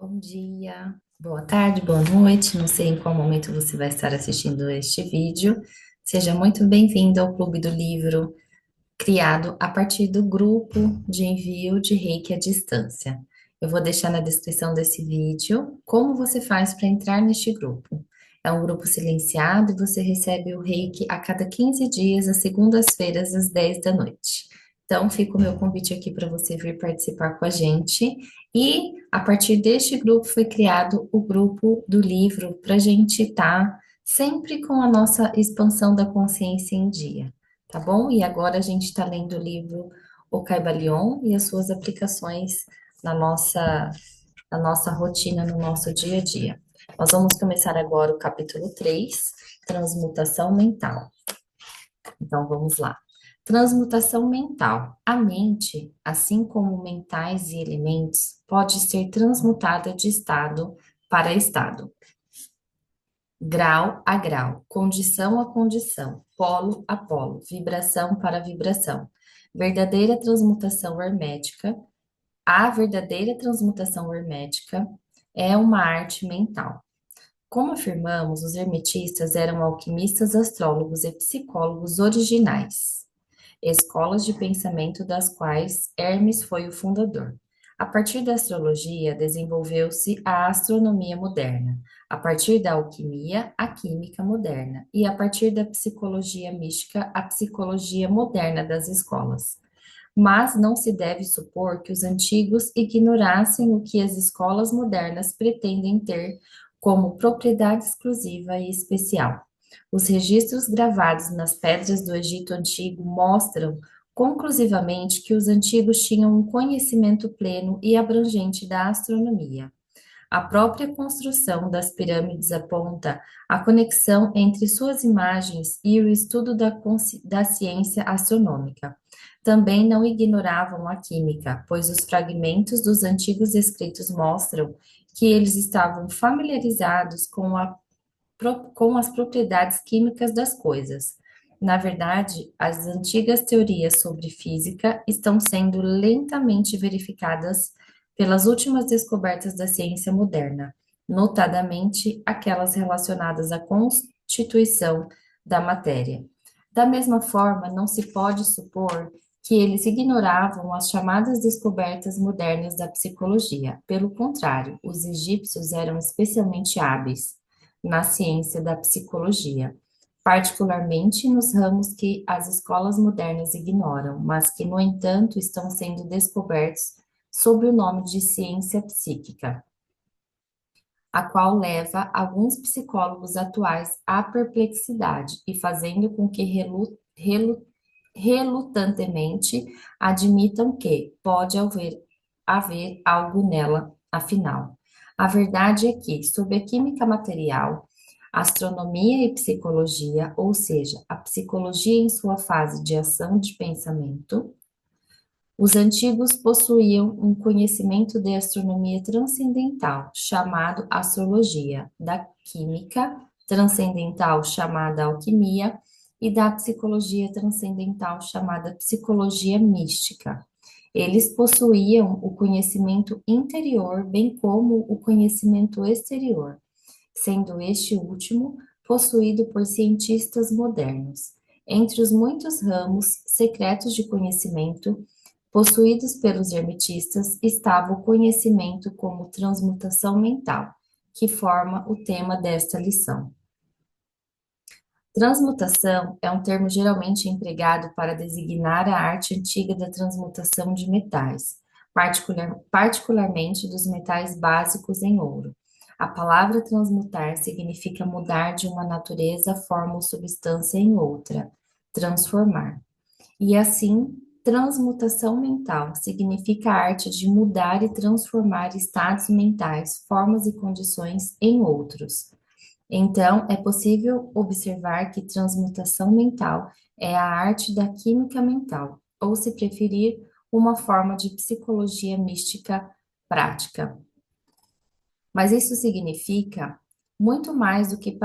Bom dia, boa tarde, boa noite. Não sei em qual momento você vai estar assistindo este vídeo. Seja muito bem-vindo ao Clube do Livro, criado a partir do grupo de envio de Reiki à distância. Eu vou deixar na descrição desse vídeo como você faz para entrar neste grupo. É um grupo silenciado e você recebe o Reiki a cada 15 dias, às segundas-feiras, às 10 da noite. Então, fica o meu convite aqui para você vir participar com a gente. E a partir deste grupo foi criado o grupo do livro para a gente estar sempre com a nossa expansão da consciência em dia, tá bom? E agora a gente está lendo o livro O Caibalion e as suas aplicações na nossa rotina, no nosso dia a dia. Nós vamos começar agora o capítulo 3, Transmutação Mental. Então vamos lá. Transmutação mental. A mente, assim como mentais e elementos, pode ser transmutada de estado para estado, grau a grau, condição a condição, polo a polo, vibração para vibração. Verdadeira transmutação hermética. A verdadeira transmutação hermética é uma arte mental. Como afirmamos, os hermetistas eram alquimistas, astrólogos e psicólogos originais, escolas de pensamento das quais Hermes foi o fundador. A partir da astrologia, desenvolveu-se a astronomia moderna. A partir da alquimia, a química moderna. E a partir da psicologia mística, a psicologia moderna das escolas. Mas não se deve supor que os antigos ignorassem o que as escolas modernas pretendem ter como propriedade exclusiva e especial. Os registros gravados nas pedras do Egito Antigo mostram conclusivamente que os antigos tinham um conhecimento pleno e abrangente da astronomia. A própria construção das pirâmides aponta a conexão entre suas imagens e o estudo da ciência astronômica. Também não ignoravam a química, pois os fragmentos dos antigos escritos mostram que eles estavam familiarizados com as propriedades químicas das coisas. Na verdade, as antigas teorias sobre física estão sendo lentamente verificadas pelas últimas descobertas da ciência moderna, notadamente aquelas relacionadas à constituição da matéria. Da mesma forma, não se pode supor que eles ignoravam as chamadas descobertas modernas da psicologia. Pelo contrário, os egípcios eram especialmente hábeis na ciência da psicologia, particularmente nos ramos que as escolas modernas ignoram, mas que, no entanto, estão sendo descobertos sob o nome de ciência psíquica, a qual leva alguns psicólogos atuais à perplexidade e fazendo com que relutantemente admitam que pode haver algo nela, afinal. A verdade é que, sob a química material, astronomia e psicologia, ou seja, a psicologia em sua fase de ação de pensamento, os antigos possuíam um conhecimento de astronomia transcendental, chamado astrologia, da química transcendental, chamada alquimia, e da psicologia transcendental, chamada psicologia mística. Eles possuíam o conhecimento interior, bem como o conhecimento exterior, sendo este último possuído por cientistas modernos. Entre os muitos ramos secretos de conhecimento possuídos pelos hermetistas estava o conhecimento como transmutação mental, que forma o tema desta lição. Transmutação é um termo geralmente empregado para designar a arte antiga da transmutação de metais, particularmente dos metais básicos em ouro. A palavra transmutar significa mudar de uma natureza, forma ou substância em outra, transformar. E assim, transmutação mental significa a arte de mudar e transformar estados mentais, formas e condições em outros. Então, é possível observar que transmutação mental é a arte da química mental, ou, se preferir, uma forma de psicologia mística prática. Mas isso significa muito mais do que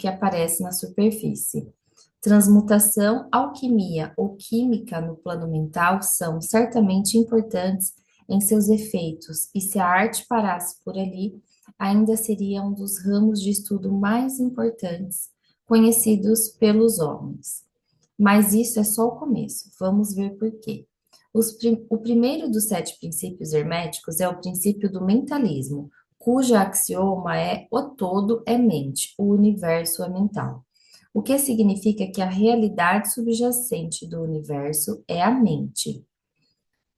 aparece na superfície. Transmutação, alquimia ou química no plano mental são certamente importantes em seus efeitos, e se a arte parasse por ali, ainda seria um dos ramos de estudo mais importantes conhecidos pelos homens. Mas isso é só o começo, vamos ver por quê. O primeiro dos sete princípios herméticos é o princípio do mentalismo, cujo axioma é o todo é mente, o universo é mental. O que significa que a realidade subjacente do universo é a mente.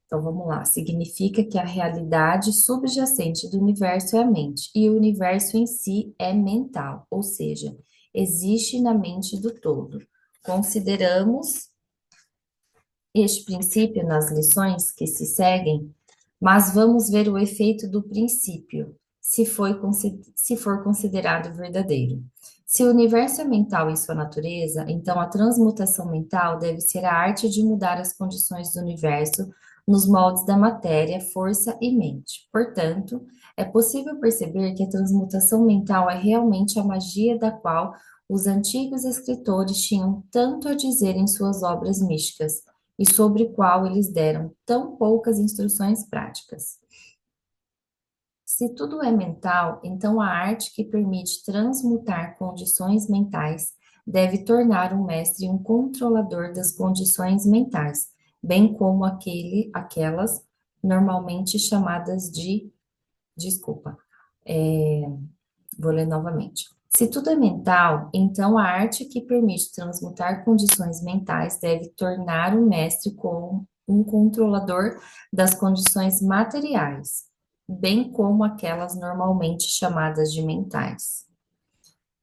Então vamos lá, significa que a realidade subjacente do universo é a mente, e o universo em si é mental, ou seja, existe na mente do todo. Consideramos este princípio nas lições que se seguem, mas vamos ver o efeito do princípio, se for considerado verdadeiro. Se o universo é mental em sua natureza, então a transmutação mental deve ser a arte de mudar as condições do universo nos moldes da matéria, força e mente. Portanto, é possível perceber que a transmutação mental é realmente a magia da qual os antigos escritores tinham tanto a dizer em suas obras místicas e sobre qual eles deram tão poucas instruções práticas. Se tudo é mental, então a arte que permite transmutar condições mentais deve tornar o mestre um controlador das condições mentais, bem como aquelas normalmente chamadas de, desculpa, vou ler novamente. Se tudo é mental, então a arte que permite transmutar condições mentais deve tornar o mestre como um controlador das condições materiais, bem como aquelas normalmente chamadas de mentais.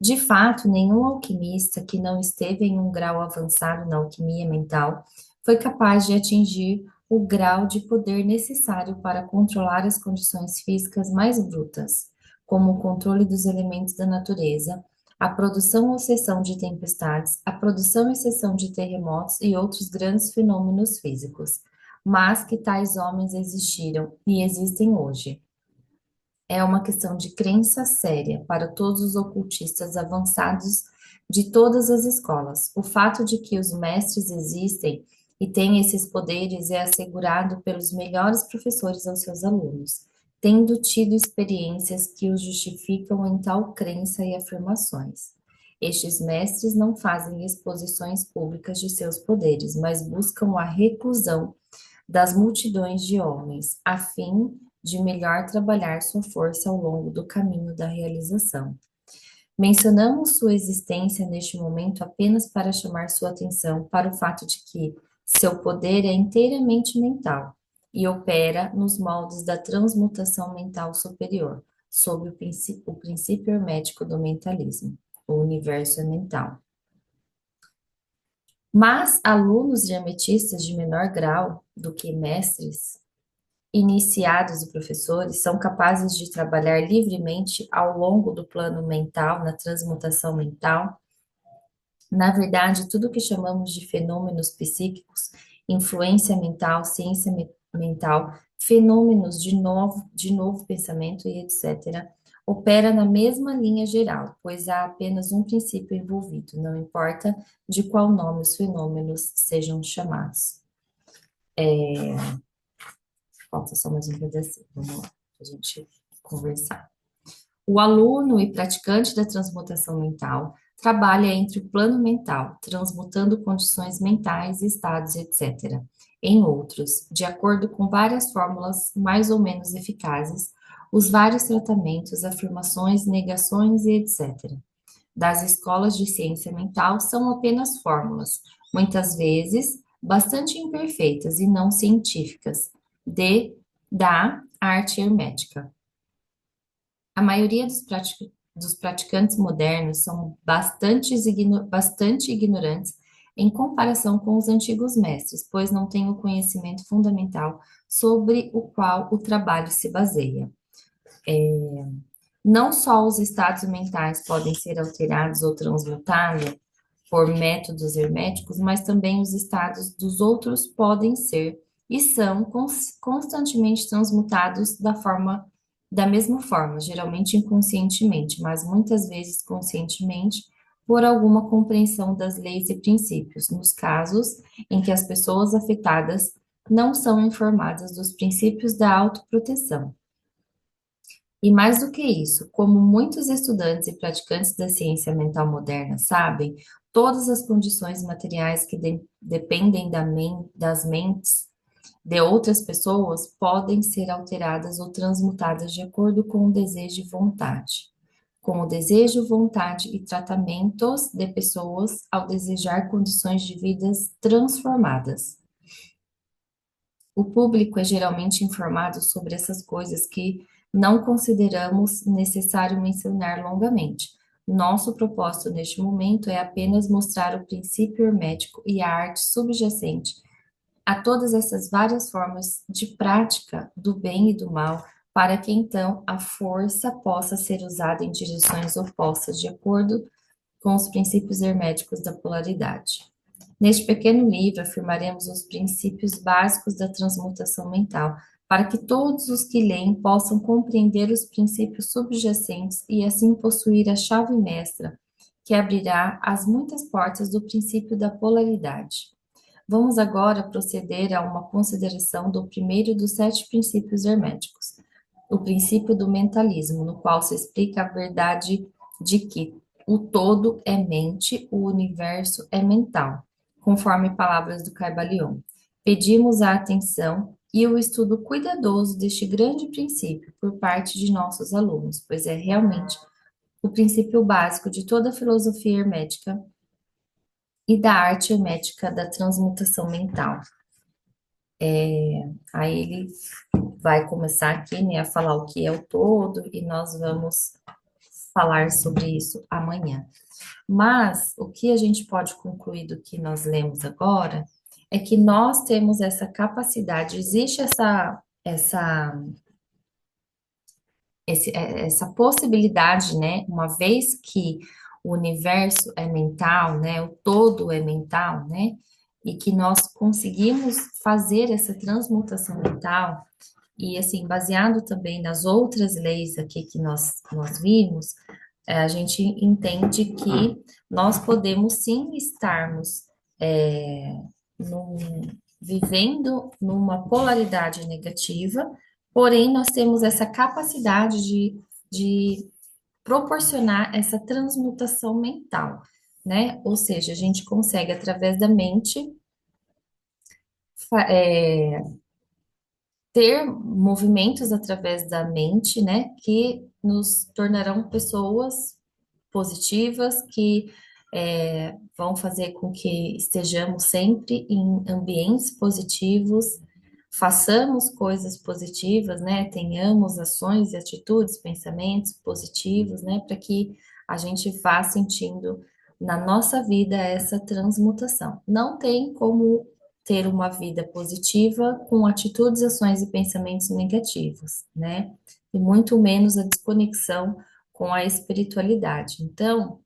De fato, nenhum alquimista que não esteve em um grau avançado na alquimia mental foi capaz de atingir o grau de poder necessário para controlar as condições físicas mais brutas, como o controle dos elementos da natureza, a produção ou cessão de tempestades, a produção e cessão de terremotos e outros grandes fenômenos físicos, mas que tais homens existiram e existem hoje. É uma questão de crença séria para todos os ocultistas avançados de todas as escolas. O fato de que os mestres existem e têm esses poderes é assegurado pelos melhores professores aos seus alunos, tendo tido experiências que os justificam em tal crença e afirmações. Estes mestres não fazem exposições públicas de seus poderes, mas buscam a reclusão das multidões de homens, a fim de melhor trabalhar sua força ao longo do caminho da realização. Mencionamos sua existência neste momento apenas para chamar sua atenção para o fato de que seu poder é inteiramente mental e opera nos moldes da transmutação mental superior, sob o princípio hermético do mentalismo. O universo é mental. Mas alunos de hermetistas de menor grau do que mestres iniciados e professores são capazes de trabalhar livremente ao longo do plano mental, na transmutação mental. Na verdade, tudo o que chamamos de fenômenos psíquicos, influência mental, ciência mental, fenômenos de novo pensamento e etc., opera na mesma linha geral, pois há apenas um princípio envolvido, não importa de qual nome os fenômenos sejam chamados. Falta só mais um pedacinho, vamos lá, para a gente conversar. O aluno e praticante da transmutação mental trabalha entre o plano mental, transmutando condições mentais, estados, etc., em outros, de acordo com várias fórmulas mais ou menos eficazes, os vários tratamentos, afirmações, negações e etc. Das escolas de ciência mental são apenas fórmulas, muitas vezes bastante imperfeitas e não científicas, da arte hermética. A maioria dos praticantes modernos são bastante ignorantes em comparação com os antigos mestres, pois não têm o conhecimento fundamental sobre o qual o trabalho se baseia. Não só os estados mentais podem ser alterados ou transmutados por métodos herméticos, mas também os estados dos outros podem ser e são constantemente transmutados da mesma forma, geralmente inconscientemente, mas muitas vezes conscientemente, por alguma compreensão das leis e princípios, nos casos em que as pessoas afetadas não são informadas dos princípios da autoproteção. E mais do que isso, como muitos estudantes e praticantes da ciência mental moderna sabem, todas as condições materiais que dependem das mentes de outras pessoas podem ser alteradas ou transmutadas de acordo com o desejo e vontade. Com o desejo, vontade e tratamentos de pessoas ao desejar condições de vidas transformadas. O público é geralmente informado sobre essas coisas que não consideramos necessário mencionar longamente. Nosso propósito neste momento é apenas mostrar o princípio hermético e a arte subjacente a todas essas várias formas de prática do bem e do mal, para que então a força possa ser usada em direções opostas, de acordo com os princípios herméticos da polaridade. Neste pequeno livro, afirmaremos os princípios básicos da transmutação mental, para que todos os que leem possam compreender os princípios subjacentes e assim possuir a chave mestra que abrirá as muitas portas do princípio da polaridade. Vamos agora proceder a uma consideração do primeiro dos sete princípios herméticos, o princípio do mentalismo, no qual se explica a verdade de que o todo é mente, o universo é mental, conforme palavras do Caibalion. Pedimos a atenção e o estudo cuidadoso deste grande princípio por parte de nossos alunos, pois é realmente o princípio básico de toda a filosofia hermética e da arte hermética da transmutação mental. Aí ele vai começar aqui, né, a falar o que é o todo e nós vamos falar sobre isso amanhã. Mas o que a gente pode concluir do que nós lemos agora é que nós temos essa capacidade, existe essa possibilidade, né? Uma vez que o universo é mental, né? O todo é mental, né? E que nós conseguimos fazer essa transmutação mental, e assim, baseado também nas outras leis aqui que nós vimos, a gente entende que nós podemos sim estarmos é, num- vivendo numa polaridade negativa, porém nós temos essa capacidade de proporcionar essa transmutação mental, né? Ou seja, a gente consegue, através da mente, ter movimentos através da mente, né, que nos tornarão pessoas positivas, que vão fazer com que estejamos sempre em ambientes positivos, façamos coisas positivas, né, tenhamos ações e atitudes, pensamentos positivos, né, para que a gente vá sentindo na nossa vida essa transmutação. Não tem como ter uma vida positiva com atitudes, ações e pensamentos negativos, né? E muito menos a desconexão com a espiritualidade. Então,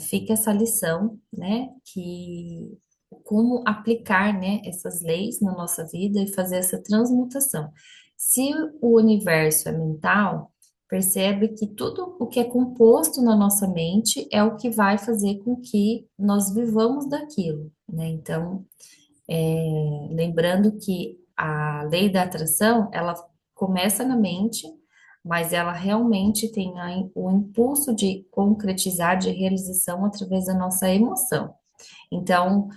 fica essa lição, né? Que como aplicar, né, essas leis na nossa vida e fazer essa transmutação. Se o universo é mental, percebe que tudo o que é composto na nossa mente é o que vai fazer com que nós vivamos daquilo, né? Então, lembrando que a lei da atração, ela começa na mente, mas ela realmente tem o impulso de concretizar, de realização através da nossa emoção. Então,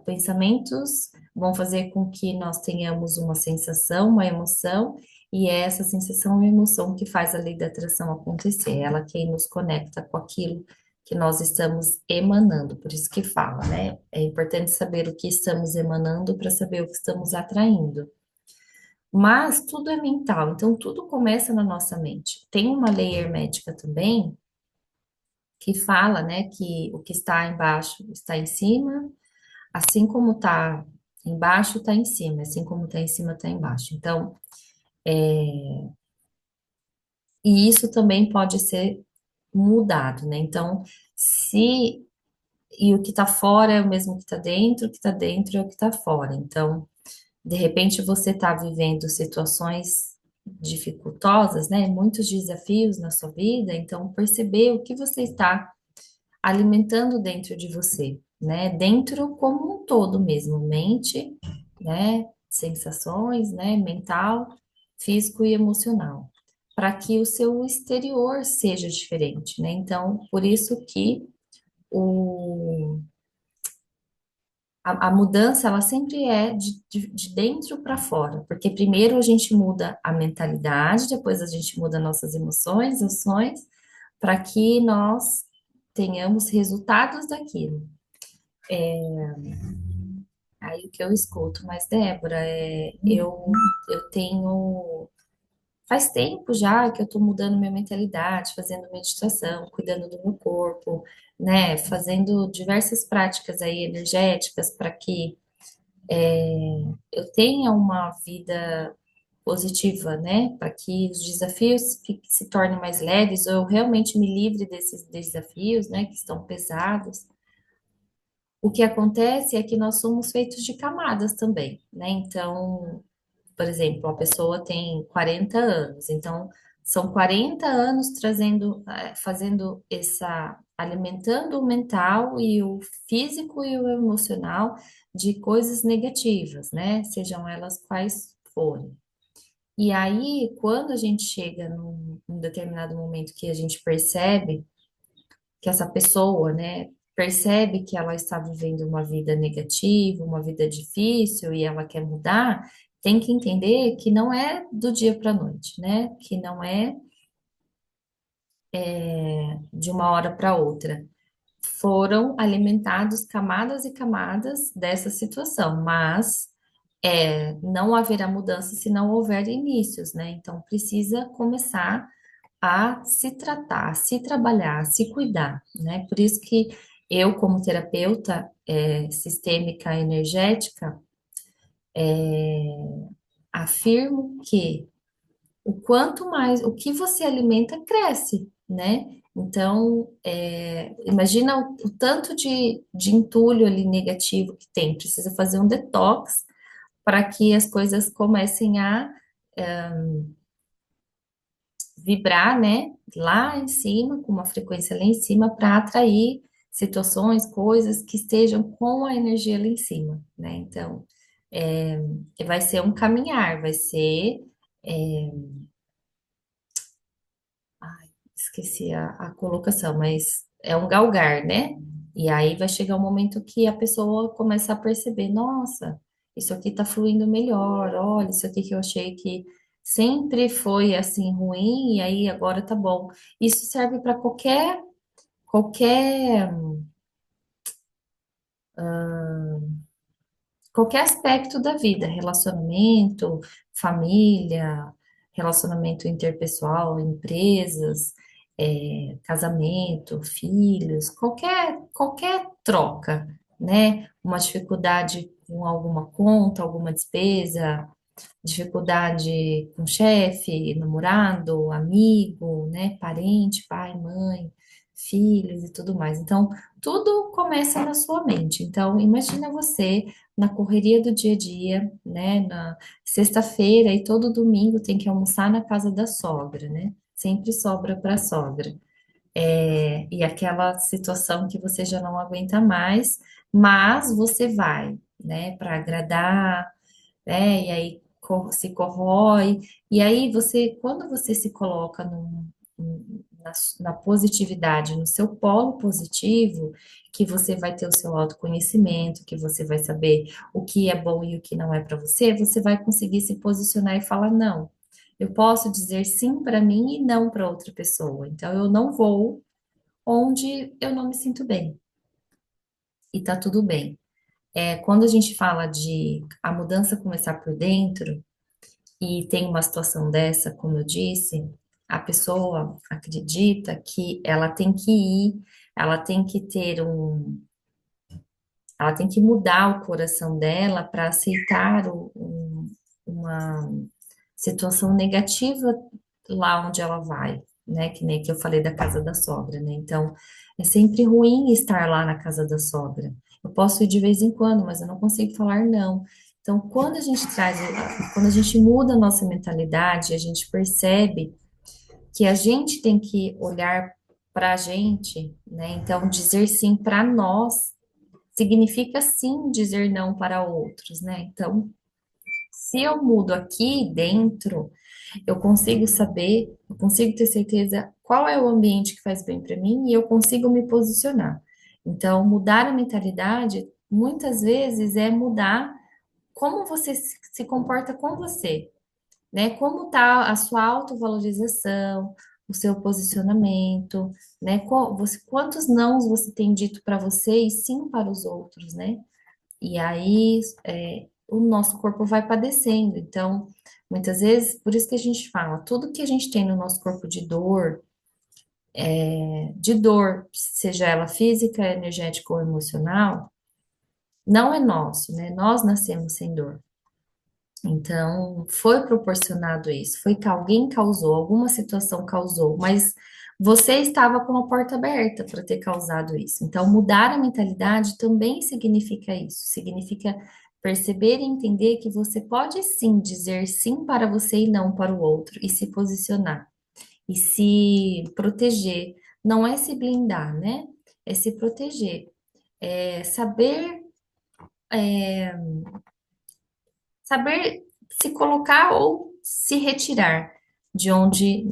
pensamentos vão fazer com que nós tenhamos uma sensação, uma emoção, e é essa sensação e emoção que faz a lei da atração acontecer. Ela quem nos conecta com aquilo que nós estamos emanando, por isso que fala, né? É importante saber o que estamos emanando para saber o que estamos atraindo. Mas tudo é mental, então tudo começa na nossa mente. Tem uma lei hermética também que fala, né, que o que está embaixo está em cima, assim como está embaixo, está em cima, assim como está em cima, está embaixo. Então, e isso também pode ser mudado, né? Então, se e o que está fora é o mesmo que está dentro, o que está dentro é o que está fora. Então, de repente, você está vivendo situações dificultosas, né? Muitos desafios na sua vida, então perceber o que você está alimentando dentro de você, né? Dentro como um todo mesmo, mente né? Sensações, né? Mental, físico e emocional, para que o seu exterior seja diferente, né? Então, por isso que o, a mudança, ela sempre é de dentro para fora, porque primeiro a gente muda a mentalidade, depois a gente muda nossas emoções, ações, para que nós tenhamos resultados daquilo. Aí o que eu escuto, mas Débora, eu tenho. Faz tempo já que eu estou mudando minha mentalidade, fazendo meditação, cuidando do meu corpo, né? Fazendo diversas práticas aí energéticas para que eu tenha uma vida positiva, né? Para que os desafios se tornem mais leves, ou eu realmente me livre desses desafios, né? Que estão pesados. O que acontece é que nós somos feitos de camadas também, né? Então, por exemplo, a pessoa tem 40 anos, então são 40 anos trazendo, fazendo essa, alimentando o mental e o físico e o emocional de coisas negativas, né? Sejam elas quais forem. E aí, quando a gente chega num determinado momento que a gente percebe que essa pessoa, né, percebe que ela está vivendo uma vida negativa, uma vida difícil e ela quer mudar, tem que entender que não é do dia para a noite, né? Que não é de uma hora para outra. Foram alimentados camadas e camadas dessa situação, mas não haverá mudança se não houver inícios, né? Então precisa começar a se tratar, a se trabalhar, a se cuidar, né? Por isso que eu, como terapeuta sistêmica energética, afirmo que o quanto mais, o que você alimenta cresce, né? Então, imagina o tanto de entulho ali negativo que tem. Precisa fazer um detox para que as coisas comecem a vibrar, né, lá em cima, com uma frequência lá em cima, para atrair situações, coisas que estejam com a energia lá em cima, né? Então, é, vai ser um caminhar, vai ser, é, esqueci a colocação, mas é um galgar, né? E aí vai chegar um momento que a pessoa começa a perceber, nossa, isso aqui tá fluindo melhor, olha, isso aqui que eu achei que sempre foi assim ruim e aí agora tá bom. Isso serve para qualquer qualquer aspecto da vida, relacionamento, família, relacionamento interpessoal, empresas, casamento, filhos, qualquer troca, né? Uma dificuldade com alguma conta, alguma despesa, dificuldade com chefe, namorado, amigo, né, parente, pai, mãe, filhos e tudo mais. Então, tudo começa na sua mente. Então, imagina você na correria do dia a dia, né, na sexta-feira e todo domingo tem que almoçar na casa da sogra, né? Sempre sobra para a sogra. E aquela situação que você já não aguenta mais, mas você vai, né, para agradar, né? E aí se corrói. E aí você, quando você se coloca na positividade, no seu polo positivo, que você vai ter o seu autoconhecimento, que você vai saber o que é bom e o que não é para você, você vai conseguir se posicionar e falar não. Eu posso dizer sim para mim e não para outra pessoa. Então eu não vou onde eu não me sinto bem. E tá tudo bem. Quando a gente fala de a mudança começar por dentro, e tem uma situação dessa, como eu disse, a pessoa acredita que ela tem que ir, ela tem que ter ela tem que mudar o coração dela para aceitar uma situação negativa lá onde ela vai, né? Que nem que eu falei da casa da sogra, né? Então, é sempre ruim estar lá na casa da sogra. Eu posso ir de vez em quando, mas eu não consigo falar não. Então, quando a gente muda a nossa mentalidade, a gente percebe que a gente tem que olhar para a gente, né? Então, dizer sim para nós significa sim dizer não para outros, né? Então, se eu mudo aqui dentro, eu consigo saber, eu consigo ter certeza qual é o ambiente que faz bem para mim e eu consigo me posicionar. Então, mudar a mentalidade muitas vezes é mudar como você se comporta com você, né? Como tá a sua autovalorização, o seu posicionamento, né? Quantos nãos você tem dito para você e sim para os outros, né? E aí o nosso corpo vai padecendo. Então, muitas vezes, por isso que a gente fala, tudo que a gente tem no nosso corpo de dor, seja ela física, energética ou emocional, não é nosso, né? Nós nascemos sem dor. Então, foi proporcionado isso, foi que alguém causou, alguma situação causou, mas você estava com a porta aberta para ter causado isso. Então, mudar a mentalidade também significa isso, significa perceber e entender que você pode sim dizer sim para você e não para o outro, e se posicionar, e se proteger. Não é se blindar, né? É se proteger, é saber se colocar ou se retirar de onde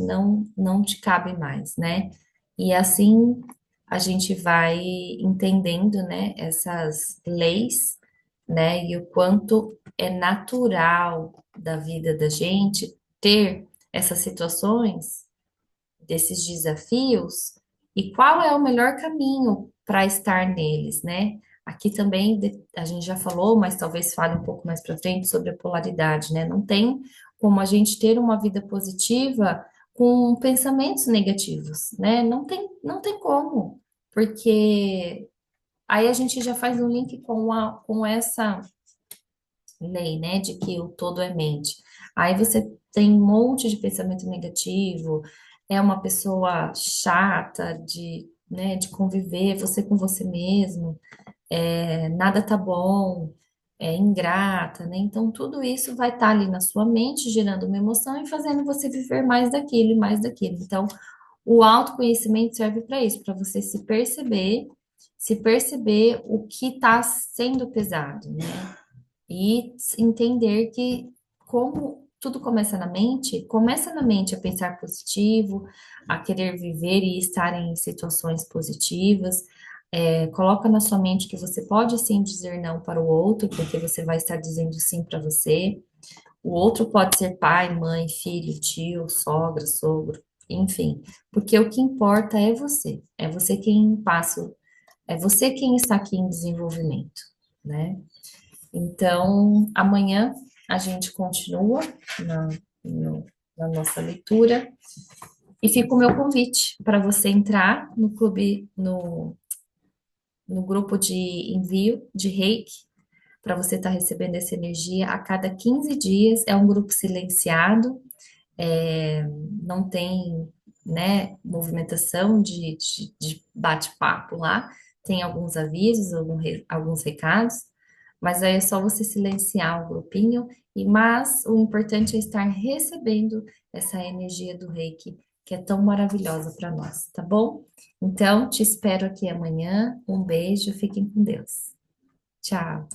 não te cabe mais, né? E assim a gente vai entendendo, né, essas leis, né, e o quanto é natural da vida da gente ter essas situações, desses desafios, e qual é o melhor caminho para estar neles, né? Aqui também a gente já falou, mas talvez fale um pouco mais para frente sobre a polaridade, né? Não tem como a gente ter uma vida positiva com pensamentos negativos, né? Não tem como, porque aí a gente já faz um link com essa lei, né, de que o todo é mente. Aí você tem um monte de pensamento negativo, é uma pessoa chata né, de conviver, você com você mesmo, nada tá bom, é ingrata, né? Então tudo isso vai estar ali na sua mente, gerando uma emoção e fazendo você viver mais daquilo e mais daquilo. Então, o autoconhecimento serve para isso, para você se perceber o que está sendo pesado, né? E entender que como tudo começa na mente a pensar positivo, a querer viver e estar em situações positivas. Coloca na sua mente que você pode sim dizer não para o outro, porque você vai estar dizendo sim para você. O outro pode ser pai, mãe, filho, tio, sogra, sogro, enfim, porque o que importa é você quem passa, é você quem está aqui em desenvolvimento, né? Então, amanhã a gente continua na, no- na nossa leitura e fica o meu convite para você entrar no clube, no grupo de envio de Reiki, para você estar recebendo essa energia a cada 15 dias. É um grupo silenciado, não tem, né, movimentação de bate-papo lá, tem alguns avisos, alguns recados, mas aí é só você silenciar o grupinho, mas o importante é estar recebendo essa energia do Reiki, que é tão maravilhosa para nós, tá bom? Então, te espero aqui amanhã. Um beijo, fiquem com Deus. Tchau.